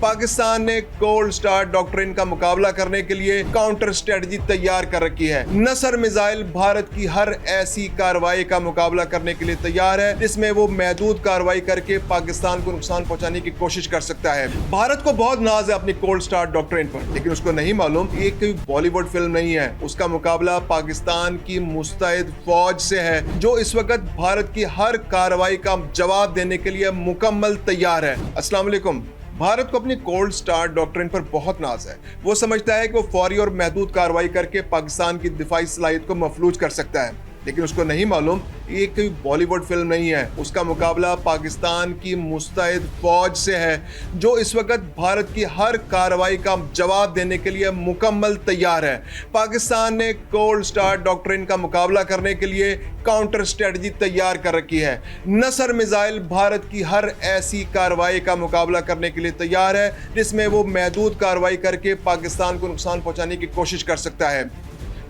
पाकिस्तान ने cold star doctrine का मुकाबला करने के लिए काउंटर स्ट्रेटजी तैयार कर रखी है। नसर मिसाइल भारत की हर ऐसी कार्रवाई का मुकाबला करने के लिए तैयार है जिसमें वो महदूद कार्रवाई करके पाकिस्तान को नुकसान पहुंचाने की कोशिश कर सकता है। भारत को बहुत नाज है अपनी कोल्ड स्टार डॉक्ट्रिन पर, लेकिन उसको नहीं मालूम ये कोई बॉलीवुड फिल्म नहीं है। उसका मुकाबला पाकिस्तान की मुस्तैद फौज से है जो इस वक्त भारत की हर कार्रवाई का जवाब देने के लिए मुकम्मल तैयार है। अस्सलाम वालेकुम। भारत को अपनी कोल्ड स्टार डॉक्ट्रिन पर बहुत नाज है। वो समझता है कि वो फौरी और महदूद कार्रवाई करके पाकिस्तान की दिफाई सलाहियत को मफलूज कर सकता है, लेकिन उसको नहीं मालूम ये कोई बॉलीवुड फिल्म नहीं है। उसका मुकाबला पाकिस्तान की मुस्तैद फौज से है जो इस वक्त भारत की हर कार्रवाई का जवाब देने के लिए मुकम्मल तैयार है। पाकिस्तान ने कोल्ड स्टार डॉक्ट्रिन का मुकाबला करने के लिए काउंटर स्ट्रेटजी तैयार कर रखी है। नसर मिसाइल भारत की हर ऐसी कार्रवाई का मुकाबला करने के लिए तैयार है जिसमें वो महदूद कार्रवाई करके पाकिस्तान को नुकसान पहुंचाने की कोशिश कर सकता है।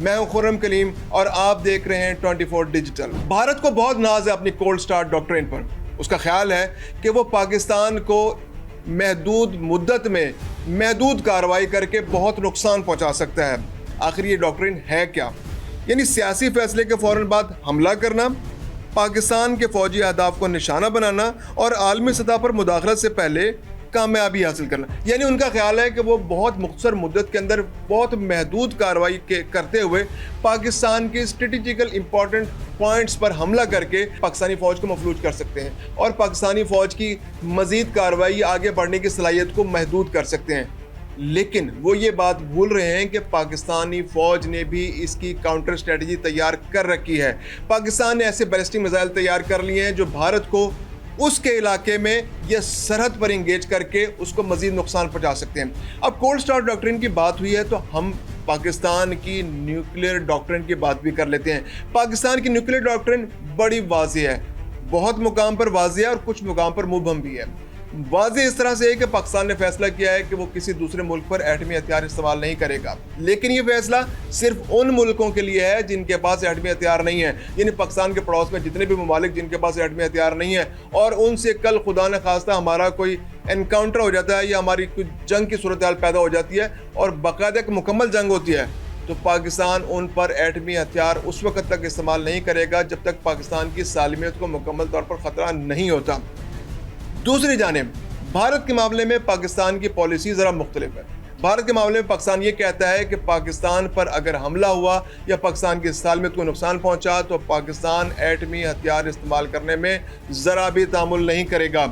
मैं हूं खुर्रम कलीम और आप देख रहे हैं 24 डिजिटल। भारत को बहुत नाज है अपनी कोल्ड स्टार डॉक्ट्रिन पर। उसका ख्याल है कि वो पाकिस्तान को महदूद मुद्दत में महदूद कार्रवाई करके बहुत नुकसान पहुंचा सकता है। आखिर ये डॉक्ट्रिन है क्या? यानी सियासी फैसले के फौरन बाद हमला करना, पाकिस्तान के फौजी अहदाफ को निशाना बनाना और आलमी सतह पर मुदाखलत से पहले कामयाबी हासिल करना। यानी उनका ख्याल है कि वो बहुत मुख्तसर मुद्दत के अंदर बहुत महदूद कार्रवाई करते हुए पाकिस्तान के स्ट्रेटेजिकल इंपॉर्टेंट पॉइंट्स पर हमला करके पाकिस्तानी फ़ौज को मफलूज कर सकते हैं और पाकिस्तानी फ़ौज की मज़ीद कार्रवाई आगे बढ़ने की सलाहियत को महदूद कर सकते हैं। लेकिन वो ये बात भूल रहे हैं कि पाकिस्तानी फ़ौज ने भी इसकी काउंटर स्ट्रेटजी तैयार कर रखी है। पाकिस्तान ने ऐसे बैलिस्टिक मिसाइल तैयार कर लिए हैं जो भारत को उसके इलाके में या सरहद पर इंगेज करके उसको मज़ीद नुकसान पहुंचा सकते हैं। अब कोल्ड स्टार डॉक्ट्रिन की बात हुई है तो हम पाकिस्तान की न्यूक्लियर डॉक्ट्रिन की बात भी कर लेते हैं। पाकिस्तान की न्यूक्लियर डॉक्ट्रिन बड़ी वाज़ेह है, बहुत मुकाम पर वाज़ेह है और कुछ मुकाम पर मुबहम भी है। वाज़ेह इस तरह से है कि पाकिस्तान ने फैसला किया है कि वो किसी दूसरे मुल्क पर एटमी हथियार इस्तेमाल नहीं करेगा, लेकिन ये फैसला सिर्फ उन मुल्कों के लिए है जिनके पास एटमी हथियार नहीं है। यानी पाकिस्तान के पड़ोस में जितने भी ममालिक जिनके पास एटमी हथियार नहीं है और उनसे कल खुदा न खास्ता हमारा कोई एनकाउंटर हो जाता है या हमारी कोई जंग की सूरत हाल पैदा हो जाती है और बाकायदा एक मुकम्मल जंग होती है, तो पाकिस्तान उन पर एटमी हथियार उस वक्त तक इस्तेमाल नहीं करेगा जब तक पाकिस्तान की सालमियत को मुकम्मल तौर पर ख़तरा नहीं होता। दूसरी जानिब भारत के मामले में पाकिस्तान की पॉलिसी ज़रा मुख्तलिफ है। भारत के मामले में पाकिस्तान ये कहता है कि पाकिस्तान पर अगर हमला हुआ या पाकिस्तान की सालमियत को नुकसान पहुंचा तो पाकिस्तान एटमी हथियार इस्तेमाल करने में ज़रा भी तामुल नहीं करेगा।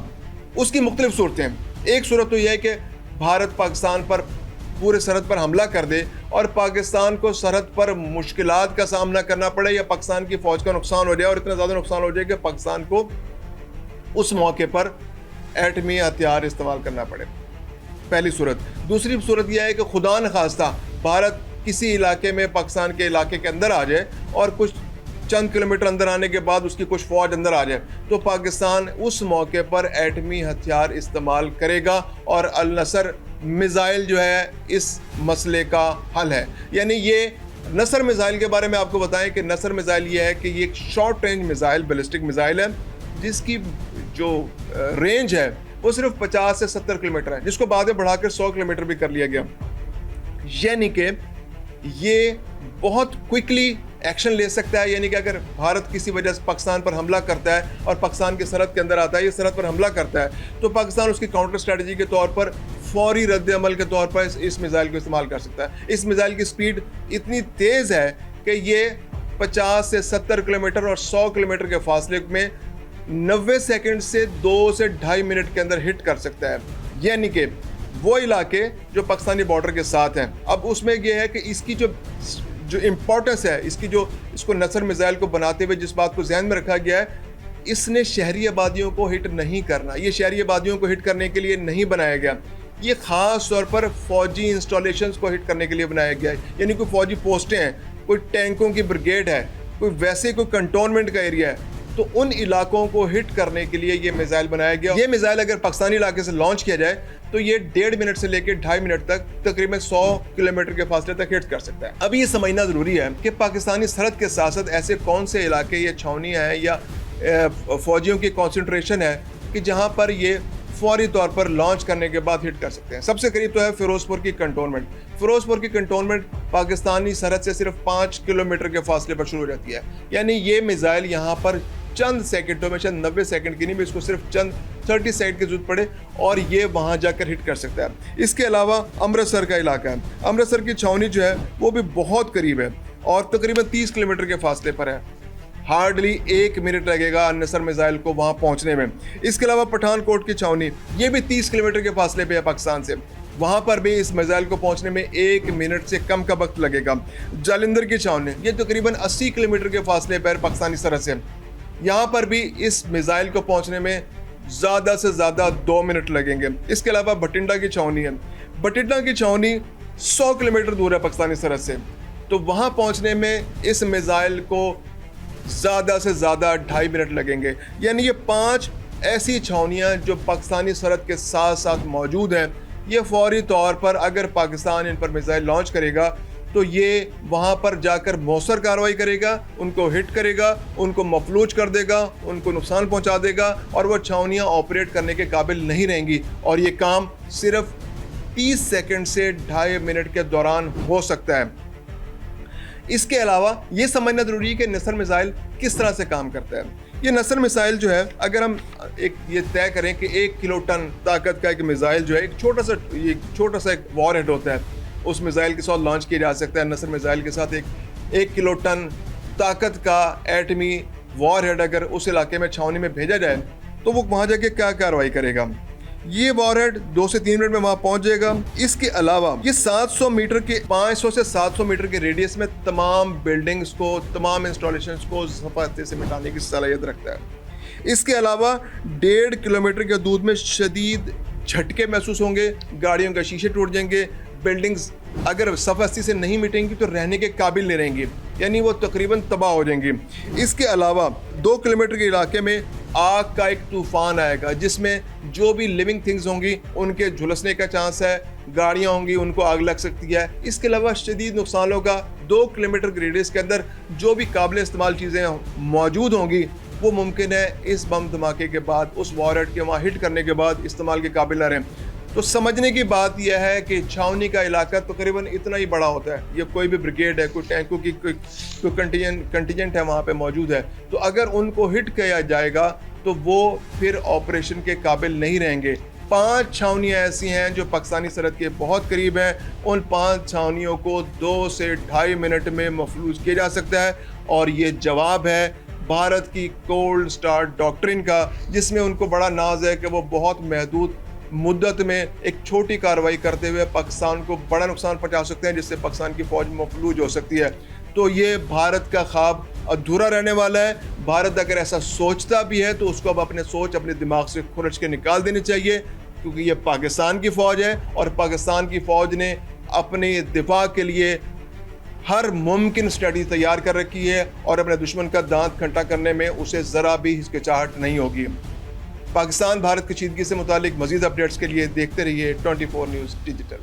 उसकी मुख्तलिफ सूरतें, एक सूरत तो यह है कि भारत पाकिस्तान पर पूरे सरहद पर हमला कर दे और पाकिस्तान को सरहद पर मुश्किलात का सामना करना पड़े या पाकिस्तान की फ़ौज का नुकसान हो जाए और इतना ज़्यादा नुकसान हो जाए कि पाकिस्तान को उस मौके पर एटमी हथियार इस्तेमाल करना पड़े, पहली सूरत। दूसरी सूरत यह है कि खुदा न खास्ता भारत किसी इलाके में पाकिस्तान के इलाके के अंदर आ जाए और कुछ चंद किलोमीटर अंदर आने के बाद उसकी कुछ फ़ौज अंदर आ जाए तो पाकिस्तान उस मौके पर एटमी हथियार इस्तेमाल करेगा और अल नसर मिसाइल जो है इस मसले का हल है। यानी ये नसर मिसाइल के बारे में आपको बताएं कि नसर मिसाइल ये है कि ये एक short range missile ballistic missile है जिसकी जो रेंज है वो सिर्फ 50 से 70 किलोमीटर है, जिसको बाद में बढ़ाकर 100 किलोमीटर भी कर लिया गया। यानी कि ये बहुत क्विकली एक्शन ले सकता है। यानी कि अगर भारत किसी वजह से पाकिस्तान पर हमला करता है और पाकिस्तान के सरहद के अंदर आता है या सरहद पर हमला करता है तो पाकिस्तान उसकी काउंटर स्ट्रेटजी के तौर पर फौरी रद्द अमल के तौर पर इस मिसाइल को इस्तेमाल कर सकता है। इस मिसाइल की स्पीड इतनी तेज़ है कि ये 50 से 70 किलोमीटर और 100 किलोमीटर के फासले में 90 सेकंड से 2 से 2.5 मिनट के अंदर हिट कर सकता है। यानी कि वो इलाके जो पाकिस्तानी बॉर्डर के साथ हैं। अब उसमें यह है कि इसकी जो इम्पोर्टेंस है, इसको नसर मिसाइल को बनाते हुए जिस बात को ध्यान में रखा गया है, इसने शहरी आबादियों को हिट नहीं करना। ये शहरी आबादियों को हिट करने के लिए नहीं बनाया गया, ये ख़ास तौर पर फ़ौजी इंस्टॉलेशंस को हिट करने के लिए बनाया गया है। यानी कोई फ़ौजी पोस्टें हैं, कोई टैंकों की ब्रिगेड है, कोई वैसे कोई कंटोनमेंट का एरिया है, तो उन इलाकों को हिट करने के लिए ये मिसाइल बनाया गया। ये मिसाइल अगर पाकिस्तानी इलाके से लॉन्च किया जाए तो ये 1.5 मिनट से लेकर 2.5 मिनट तक तकरीबन 100 किलोमीटर के फासले तक हिट कर सकता है। अभी ये समझना ज़रूरी है कि पाकिस्तानी सरहद के साथ साथ ऐसे कौन से इलाके या छावनियाँ हैं या फौजियों की कॉन्सेंट्रेशन है कि जहाँ पर ये फौरी तौर पर लॉन्च करने के बाद हिट कर सकते हैं। सबसे करीब तो है फिरोजपुर की कंटोनमेंट। फिरोजपुर की कंटोनमेंट पाकिस्तानी सरहद से सिर्फ 5 किलोमीटर के फासले पर शुरू हो जाती है, यानी ये मिसाइल यहाँ पर चंद सेकंडों में, शायद 90 सेकंड की नहीं, इसको सिर्फ चंद 30 सेकंड की जरूरत पड़े और ये वहाँ जाकर हिट कर सकता है। इसके अलावा अमृतसर का इलाका है, अमृतसर की छावनी जो है वो भी बहुत करीब है और तकरीबन 30 किलोमीटर के फासले पर है। हार्डली 1 मिनट लगेगा नसर मिसाइल को वहाँ पहुँचने में। इसके अलावा पठानकोट की छावनी, ये भी 30 किलोमीटर के फासले पे है पाकिस्तान से, वहाँ पर भी इस मिसाइल को पहुँचने में 1 मिनट से कम का वक्त लगेगा। जालंधर की छावनी, ये तकरीबन 80 किलोमीटर के फासले पर पाकिस्तानी सरहद से, यहाँ पर भी इस मिसाइल को पहुँचने में ज़्यादा से ज़्यादा 2 मिनट लगेंगे। इसके अलावा भटिंडा की छावनी है, भटिंडा की छावनी 100 किलोमीटर दूर है पाकिस्तानी सरहद से, तो वहाँ पहुँचने में इस मिसाइल को ज़्यादा से ज़्यादा 2.5 मिनट लगेंगे। यानी ये 5 ऐसी छावनियाँ जो पाकिस्तानी सरहद के साथ साथ मौजूद हैं, ये फौरी तौर पर अगर पाकिस्तान इन पर मिसाइल लॉन्च करेगा तो ये वहाँ पर जाकर मौसर कार्रवाई करेगा, उनको हिट करेगा, उनको मफलूज कर देगा, उनको नुकसान पहुँचा देगा और वो छावनियाँ ऑपरेट करने के काबिल नहीं रहेंगी और ये काम सिर्फ 30 सेकंड से 2.5 मिनट के दौरान हो सकता है। इसके अलावा ये समझना ज़रूरी है कि नसर मिसाइल किस तरह से काम करता है। ये नसर मिसाइल जो है, अगर हम ये तय करें कि 1 किलो टन ताकत का एक मिसाइल जो है, एक छोटा सा एक वॉरहेड होता है, उस मिसाइल के साथ लॉन्च किया जा सकता है। नसर मिसाइल के साथ एक किलो टन ताकत का एटमी वॉरहेड अगर उस इलाके में छावनी में भेजा जाए तो वो वहाँ जाके क्या कार्रवाई करेगा। ये वॉरहेड 2 से 3 मिनट में वहाँ पहुँच जाएगा। इसके अलावा ये 700 मीटर के 500 से 700 मीटर के रेडियस में तमाम बिल्डिंग्स को, तमाम इंस्टॉलेशंस को सफाते से मिटाने की सलाहियत रखता है। इसके अलावा 1.5 किलोमीटर के दूर में शदीद झटके महसूस होंगे, गाड़ियों के शीशे टूट जाएंगे, बिल्डिंग्स अगर सफास्ती से नहीं मिटेंगी तो रहने के काबिल नहीं रहेंगी, यानी वो तकरीबन तबाह हो जाएंगी। इसके अलावा 2 किलोमीटर के इलाके में आग का एक तूफान आएगा जिसमें जो भी लिविंग थिंग्स होंगी उनके झुलसने का चांस है, गाड़ियाँ होंगी उनको आग लग सकती है। इसके अलावा शदीद नुकसान होगा। 2 किलोमीटर के रेडियस के अंदर जो भी काबिल इस्तेमाल चीज़ें मौजूद होंगी वो मुमकिन है इस बम धमाके के बाद, उस वॉरहेड के वहाँ हिट करने के बाद इस्तेमाल के काबिल न रहें। तो समझने की बात यह है कि छावनी का इलाका तकरीबन इतना ही बड़ा होता है। ये कोई भी ब्रिगेड है, कोई टैंकों की कोई कंटिजेंट है वहाँ पे मौजूद है, तो अगर उनको हिट किया जाएगा तो वो फिर ऑपरेशन के काबिल नहीं रहेंगे। 5 छावनियाँ ऐसी हैं जो पाकिस्तानी सरहद के बहुत करीब हैं, उन 5 छावनियों को 2 से 2.5 मिनट में मफलूज किया जा सकता है और ये जवाब है भारत की कोल्ड स्टार्ट डॉक्ट्रिन का, जिसमें उनको बड़ा नाज है कि वो बहुत महदूद मुद्दत में एक छोटी कार्रवाई करते हुए पाकिस्तान को बड़ा नुकसान पहुंचा सकते हैं, जिससे पाकिस्तान की फौज मफलूज हो सकती है। तो ये भारत का ख्वाब अधूरा रहने वाला है। भारत अगर ऐसा सोचता भी है तो उसको अब अपने दिमाग से खुरच के निकाल देनी चाहिए, क्योंकि ये पाकिस्तान की फ़ौज है और पाकिस्तान की फ़ौज ने अपने दिफा के लिए हर मुमकिन स्ट्रेटजी तैयार कर रखी है और अपने दुश्मन का दांत खंटा करने में उसे ज़रा भी हिचकिचाहट नहीं होगी। पाकिस्तान भारत कशीदगी से मुतालिक मज़ीद अपडेट्स के लिए देखते रहिए 24 न्यूज़ डिजिटल।